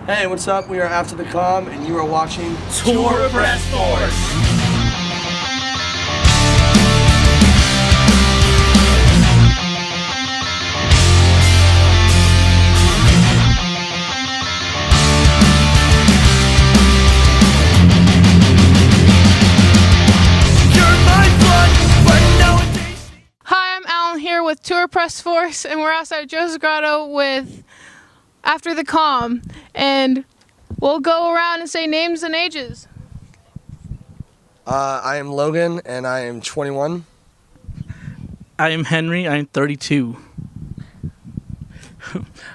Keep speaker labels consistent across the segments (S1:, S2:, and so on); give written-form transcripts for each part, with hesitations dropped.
S1: Hey, what's up? We are After the Calm, and you are watching
S2: Tour Press Force.
S3: With Tour Press Force, and we're outside of Joe's Grotto with After the Calm, and we'll go around and say names and ages.
S1: I am Logan, and I am 21.
S4: I am Henry, I am 32.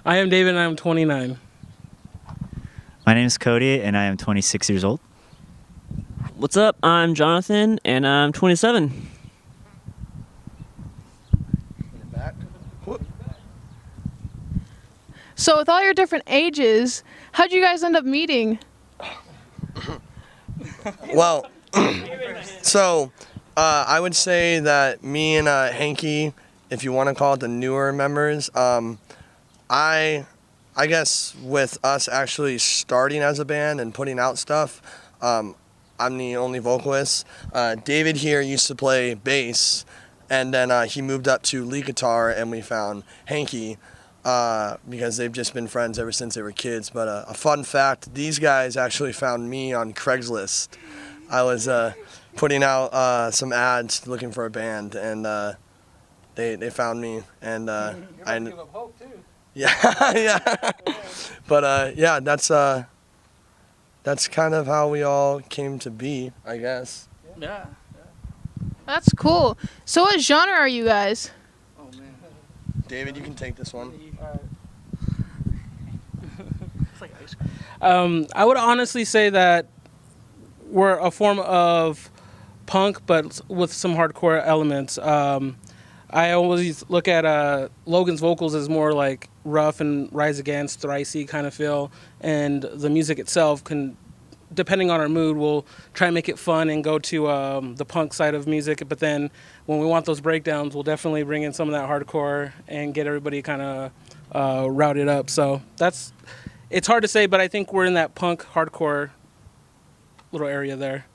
S5: I am David, and I am 29.
S6: My name is Cody, and I am 26 years old.
S7: What's up? I'm Jonathan, and I'm 27.
S3: So with all your different ages, how'd you guys end up meeting?
S1: Well, so I would say that me and Hanky, if you want to call it the newer members, I guess with us actually starting as a band and putting out stuff, I'm the only vocalist. David here used to play bass, and then he moved up to lead guitar, and we found Hanky. Because they've just been friends ever since they were kids. But a fun fact, these guys actually found me on Craigslist. I was putting out some ads looking for a band, and they found me. And I give up hope too. Yeah, yeah. But yeah, that's kind of how we all came to be, I guess.
S4: Yeah.
S3: That's cool. So what genre are you guys?
S1: David, you can take this one.
S5: I would honestly say that we're a form of punk, but with some hardcore elements. I always look at Logan's vocals as more like rough and Rise Against, Thricey kind of feel, and the music itself can, depending on our mood, we'll try and make it fun and go to the punk side of music. But then when we want those breakdowns, we'll definitely bring in some of that hardcore and get everybody kind of routed up. So it's hard to say, but I think we're in that punk hardcore little area there.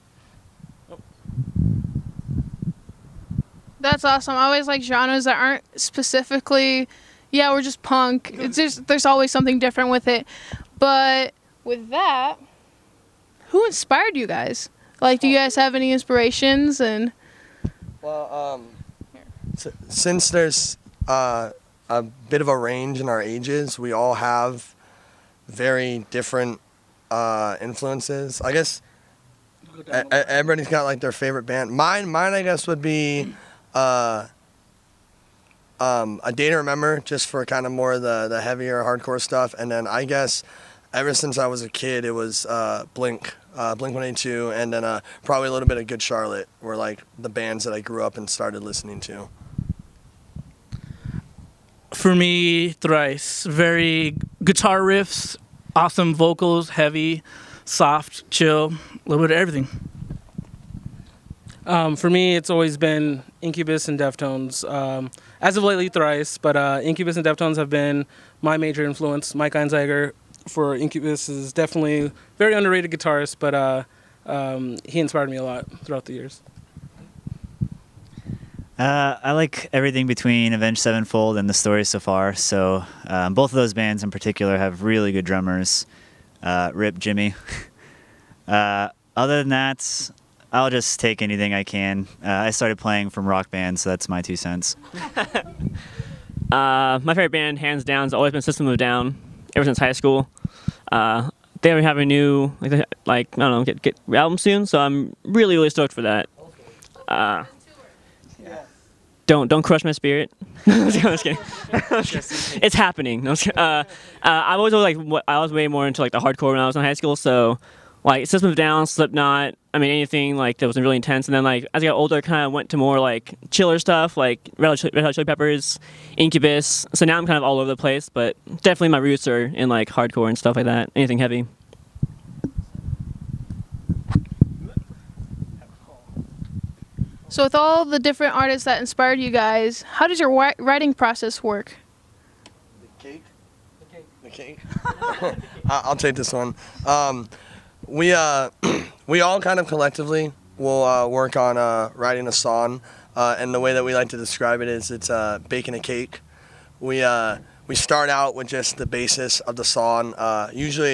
S3: That's awesome. I always like genres that aren't specifically, yeah, we're just punk. It's just, there's always something different with it. But with that, who inspired you guys? Like, do you guys have any inspirations? And
S1: well, since there's a bit of a range in our ages, we all have very different influences. I guess everybody's got like their favorite band. Mine, I guess, would be A Day to Remember, just for kind of more the heavier hardcore stuff. And then I guess ever since I was a kid, it was Blink 182, and then probably a little bit of Good Charlotte were like the bands that I grew up and started listening to.
S4: For me, Thrice. Very guitar riffs, awesome vocals, heavy, soft, chill, a little bit of everything.
S5: For me, it's always been Incubus and Deftones. As of lately, Thrice, but Incubus and Deftones have been my major influence. Mike Einziger for Incubus is definitely very underrated guitarist, but he inspired me a lot throughout the years.
S6: I like everything between Avenged Sevenfold and The Stories so far. So both of those bands in particular have really good drummers. Rip Jimmy. Other than that, I'll just take anything I can. I started playing from Rock Band, so that's my 2 cents.
S7: My favorite band, hands down, has always been System of a Down, ever since high school. They have a new, like I don't know, get album soon, so I'm really stoked for that. Don't crush my spirit. I'm just kidding. It's happening. No, I was way more into like the hardcore when I was in high school, so like System of a Down, Slipknot, I mean anything like that was really intense. And then like as I got older, I kind of went to more like chiller stuff, like Red Hot Chili Peppers, Incubus. So now I'm kind of all over the place, but definitely my roots are in like hardcore and stuff like that. Anything heavy.
S3: so with all the different artists that inspired you guys, how does your writing process work?
S1: The The cake. I'll take this one. We all kind of collectively will work on writing a song, and the way that we like to describe it is it's baking a cake. We start out with just the basis of the song. Usually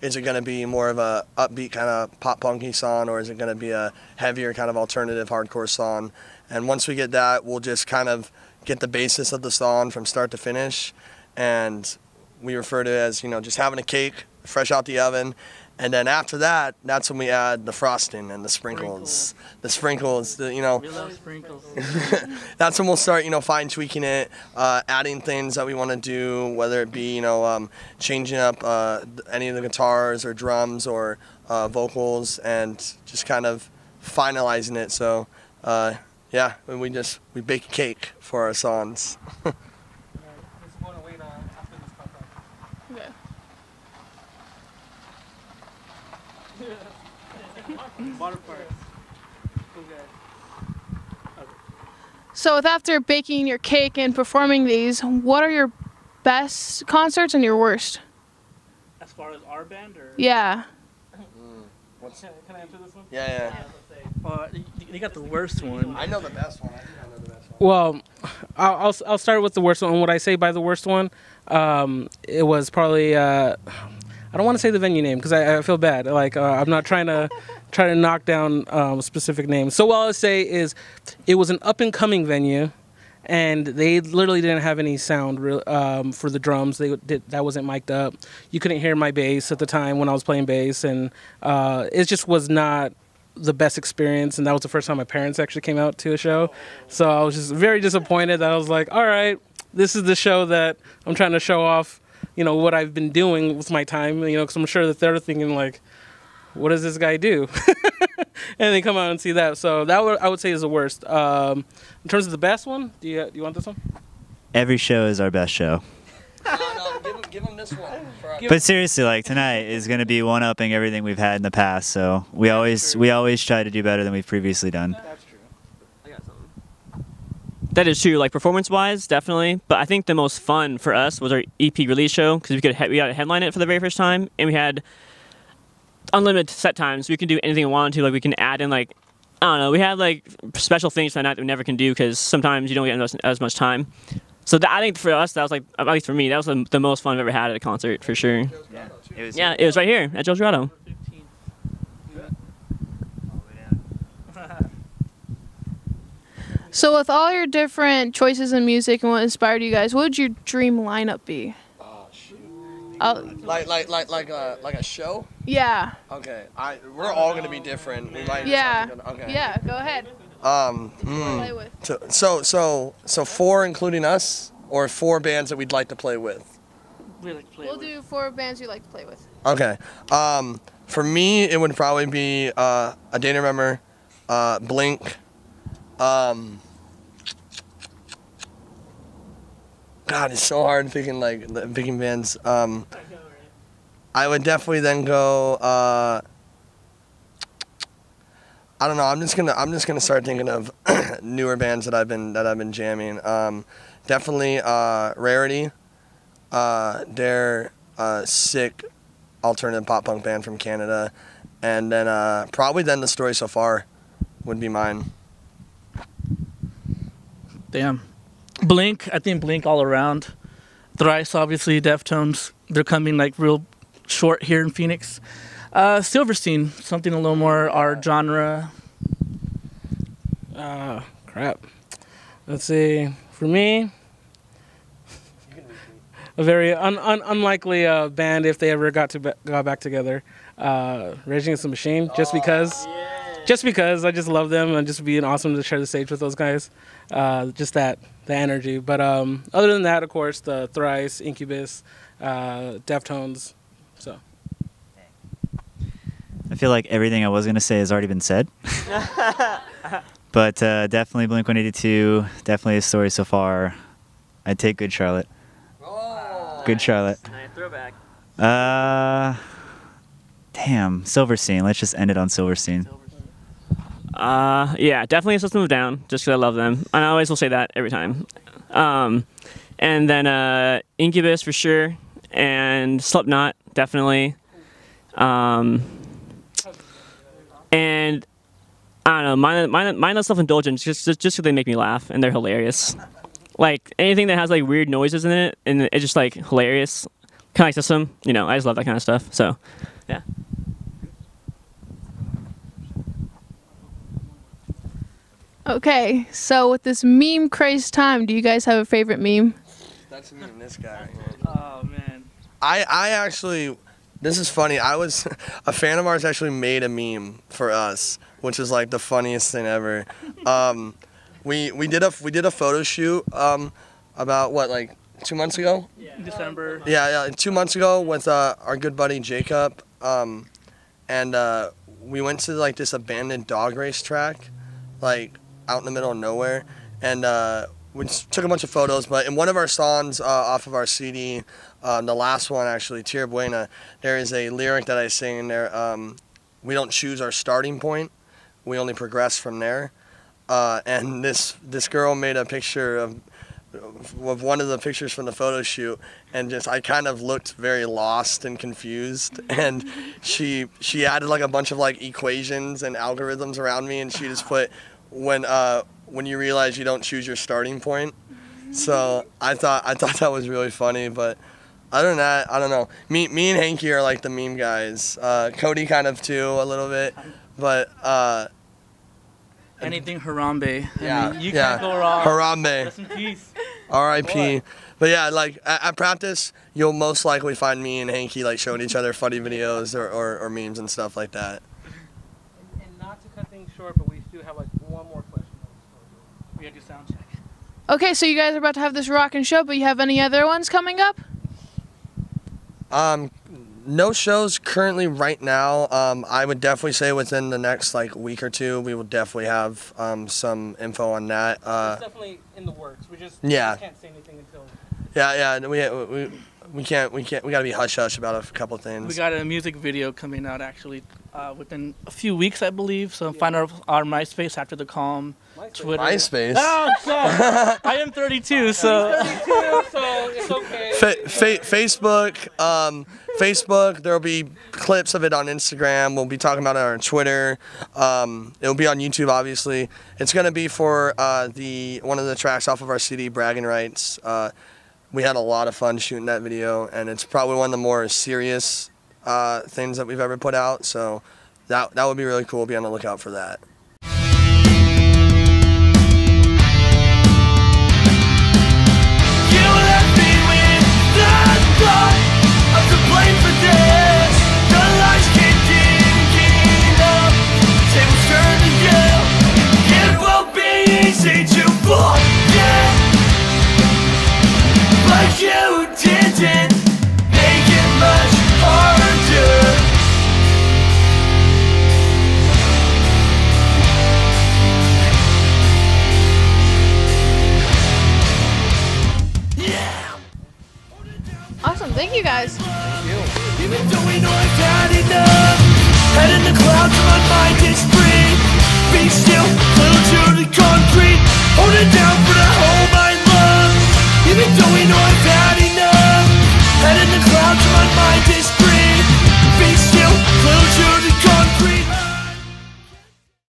S1: is it going to be more of a upbeat kind of pop punky song, or is it going to be a heavier kind of alternative hardcore song? And once we get that, we'll just kind of get the basis of the song from start to finish, and we refer to it as, you know, just having a cake fresh out the oven. And then after that, that's when we add the frosting and the sprinkles. The sprinkles, you know.
S4: We love sprinkles.
S1: That's when we'll start, you know, fine tweaking it, adding things that we want to do, whether it be, you know, changing up any of the guitars or drums or vocals, and just kind of finalizing it. So, yeah, we bake a cake for our songs.
S3: Okay.
S5: Waterparks.
S3: So, with after baking your cake and performing these, what are your best concerts and your worst?
S4: As far as our band, or
S3: Yeah.
S5: Can I answer this one?
S1: Yeah.
S4: you got the worst one.
S1: I know the best one. I think I know the best one.
S5: Well, I'll start with the worst one. And what I say by the worst one, it was probably I don't want to say the venue name because I feel bad. Like I'm not trying to knock down specific names. So what I'll say is, it was an up and coming venue, and they literally didn't have any sound for the drums. That wasn't mic'd up. You couldn't hear my bass at the time when I was playing bass, and it just was not the best experience. And that was the first time my parents actually came out to a show. So I was just very disappointed that I was like, all right, this is the show that I'm trying to show off, you know, what I've been doing with my time, you know, because I'm sure that they're thinking like, what does this guy do? And they come out and see that. So that I would say is the worst. In terms of the best one, do you want this one?
S6: Every show is our best show.
S1: No, give him this one.
S6: But seriously, like tonight is going to be one-upping everything we've had in the past. So we always try to do better than we've previously done.
S5: That's true.
S7: I got something. That is true, like performance-wise, definitely. But I think the most fun for us was our EP release show, because we got to headline it for the very first time, and we had unlimited set times. We can do anything we wanted to. Like we can add in, like, I don't know, we had like special things for that night that we never can do because sometimes you don't get as much time. So I think for us, that was like, at least for me, that was the most fun I've ever had at a concert, for sure. Yeah, it was right here at Joe's Grotto.
S3: So, with all your different choices in music and what inspired you guys, what would your dream lineup be?
S1: Oh shoot.
S3: Like
S1: a show?
S3: Yeah.
S1: Okay. We're all gonna be different. We might.
S3: Yeah.
S1: Okay.
S3: Yeah. Go ahead. Play with.
S1: So 4 including us, or 4 bands that we'd like to play with?
S3: We'll do 4 bands you like to play with.
S1: Okay. For me, it would probably be A Day to Remember, Blink. God, it's so hard picking picking bands. I would definitely then go. I don't know. I'm just gonna start thinking of newer bands that I've been jamming. Definitely Rarity. They're a sick alternative pop punk band from Canada, and then probably then The Story So Far would be mine.
S4: Damn. Blink, I think Blink all around. Thrice, obviously, Deftones. They're coming like real short here in Phoenix. Silverstein, something a little more our genre.
S5: Crap. Let's see. For me, a very unlikely band if they ever got back together. Rage Against the Machine, just because. Just because I just love them, and just being awesome to share the stage with those guys. Just the energy. But other than that, of course, the Thrice, Incubus, Deftones. So.
S6: I feel like everything I was going to say has already been said. But definitely Blink-182, definitely A Story So Far. I'd take Good Charlotte.
S1: Oh.
S6: Good Charlotte.
S7: Nice throwback.
S6: Damn, Silverstein. Let's just end it on Silverstein.
S7: Yeah, definitely a System of a Down, just because I love them. And I always will say that every time. And then Incubus for sure. and Slipknot, definitely. And I don't know, mindless self-indulgence, just because they make me laugh and they're hilarious. Like anything that has like weird noises in it and it's just like hilarious, kind of like System. You know, I just love that kind of stuff. So, yeah.
S3: Okay, so with this meme craze time, do you guys have a favorite meme?
S1: That's me and this guy.
S4: Oh man.
S1: I actually, this is funny. I was a fan of ours actually made a meme for us, which is like the funniest thing ever. We did a photo shoot about what, like 2 months ago?
S4: Yeah. December.
S1: Yeah, 2 months ago with our good buddy Jacob, and we went to like this abandoned dog race track, like out in the middle of nowhere, and we just took a bunch of photos. But in one of our songs off of our CD, the last one actually, Tierra Buena, there is a lyric that I sing in there. We don't choose our starting point, we only progress from there. And this girl made a picture of one of the pictures from the photo shoot, and just I kind of looked very lost and confused, and she added like a bunch of like equations and algorithms around me, and she just put when you realize you don't choose your starting point. So I thought that was really funny. But other than that, I don't know. Me and Hanky are like the meme guys. Cody kind of too a little bit, but
S4: Anything Harambe.
S1: Yeah,
S4: I mean, you can't go wrong.
S1: Harambe.
S4: Rest in peace.
S1: R.I.P. But yeah, like at practice, you'll most likely find me and Hanky like showing each other funny videos or memes and stuff like that.
S5: And not to cut things short, but we do have like one more question.
S4: We gotta do sound check.
S3: Okay, so you guys are about to have this rockin' show, but you have any other ones coming up?
S1: No shows currently right now. I would definitely say within the next like week or two, we will definitely have some info on that.
S5: It's definitely in the works. We just
S1: Yeah.
S5: can't say anything until.
S1: Yeah. We can't. We gotta be hush hush about a couple things.
S4: We got a music video coming out actually within a few weeks, I believe. So find our MySpace after the calm. Twitter.
S1: MySpace.
S4: Oh God! I am 32, so.
S5: 32, so it's okay.
S1: Facebook. There'll be clips of it on Instagram. We'll be talking about it on Twitter. It'll be on YouTube, obviously. It's gonna be for one of the tracks off of our CD, Bragging Rights. We had a lot of fun shooting that video, and it's probably one of the more serious things that we've ever put out. So that would be really cool. Be on the lookout for that.
S2: You didn't make it much harder. Yeah.
S3: Awesome, thank you guys.
S2: Even though we know I've had enough, head in the clouds and my mind is free. Be still, little to the concrete, hold it down for